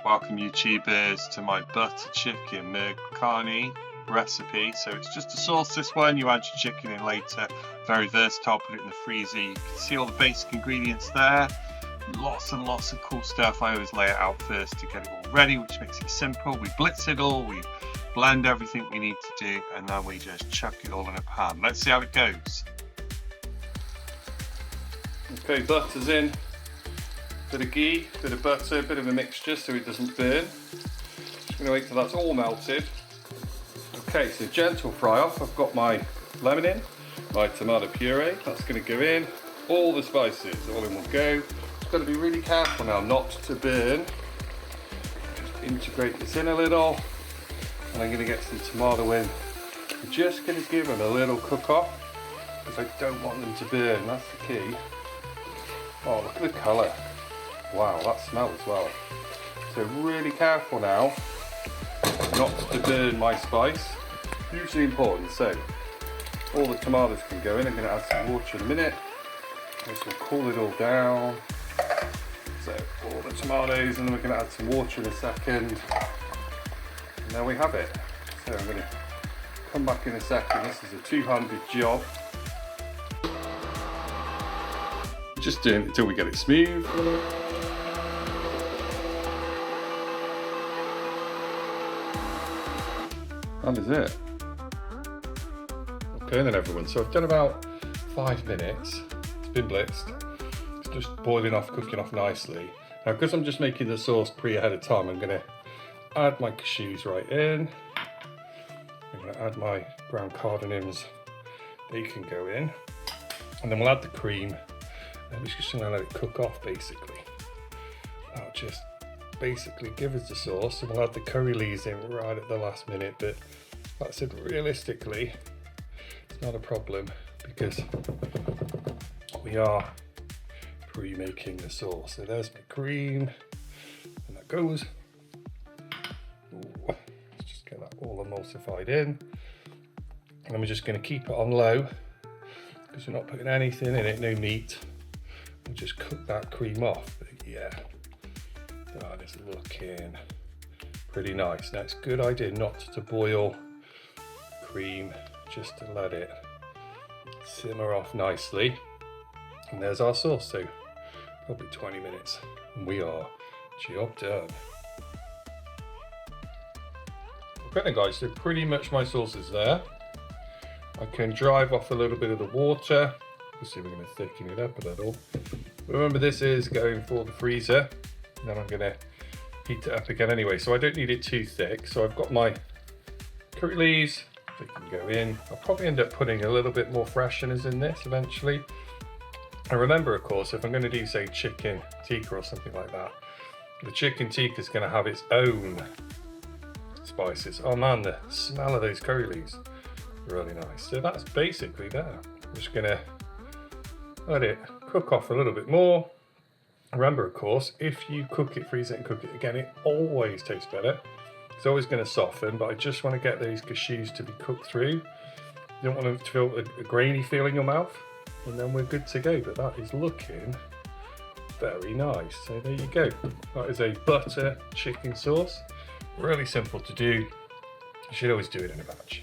Welcome YouTubers to my butter chicken Makani recipe. So it's just a sauce, this one. You add your chicken in later. Very versatile, put it in the freezer. You can see all the basic ingredients there. Lots and lots of cool stuff. I always lay it out first to get it all ready, which makes it simple. We blitz it all, we blend everything we need to do, and then we just chuck it all in a pan. Let's see how it goes. Okay, butter's in. Bit of ghee, bit of butter, bit of a mixture so it doesn't burn. Just going to wait till that's all melted. Okay, so gentle fry off. I've got my lemon in, my tomato puree. That's going to go in. All the spices all in one go. Just got to be really careful now not to burn. Just integrate this in a little, and I'm going to get some tomato in. I'm just going to give them a little cook off because I don't want them to burn. That's the key. Oh, look at the colour. Wow, that smell as well. So really careful now not to burn my spice. Hugely important. So all the tomatoes can go in. I'm going to add some water in a minute. This will cool it all down. So all the tomatoes, and then we're going to add some water in a second. And there we have it. So I'm going to come back in a second. This is a two-handed job. Just doing it until we get it smooth. That is it. Okay then everyone, so I've done about 5 minutes. It's been blitzed. It's just boiling off, cooking off nicely. Now because I'm just making the sauce pre ahead of time, I'm going to add my cashews right in. I'm going to add my ground cardamons. They can go in. And then we'll add the cream. And we're just going to let it cook off basically. That'll just basically give us the sauce, and we'll add the curry leaves in right at the last minute. But like I said, realistically it's not a problem because we are pre-making the sauce. So there's my cream, and that goes. Ooh, let's just get that all emulsified in, and then we're just going to keep it on low because we're not putting anything in it, no meat. We'll just cook that cream off. But yeah, that is looking pretty nice. Now it's a good idea not to boil cream, just to let it simmer off nicely. And there's our sauce. So probably 20 minutes and we are job done. Okay then guys, so pretty much my sauce is there. I can drive off a little bit of the water. We'll see if we're going to thicken it up a little. Remember, this is going for the freezer. Then I'm going to heat it up again anyway, so I don't need it too thick. So I've got my curry leaves, they can go in. I'll probably end up putting a little bit more fresheners in this eventually. And remember, of course, if I'm going to do, say, chicken tikka or something like that, the chicken tikka is going to have its own spices. Oh man, the smell of those curry leaves, really nice. So that's basically there. I'm just going to let it cook off a little bit more. Remember, of course, if you cook it, freeze it and cook it again, it always tastes better. It's always going to soften, but I just want to get those cashews to be cooked through. You don't want to feel a grainy feel in your mouth, and then we're good to go. But that is looking very nice. So there you go. That is a butter chicken sauce. Really simple to do. You should always do it in a batch.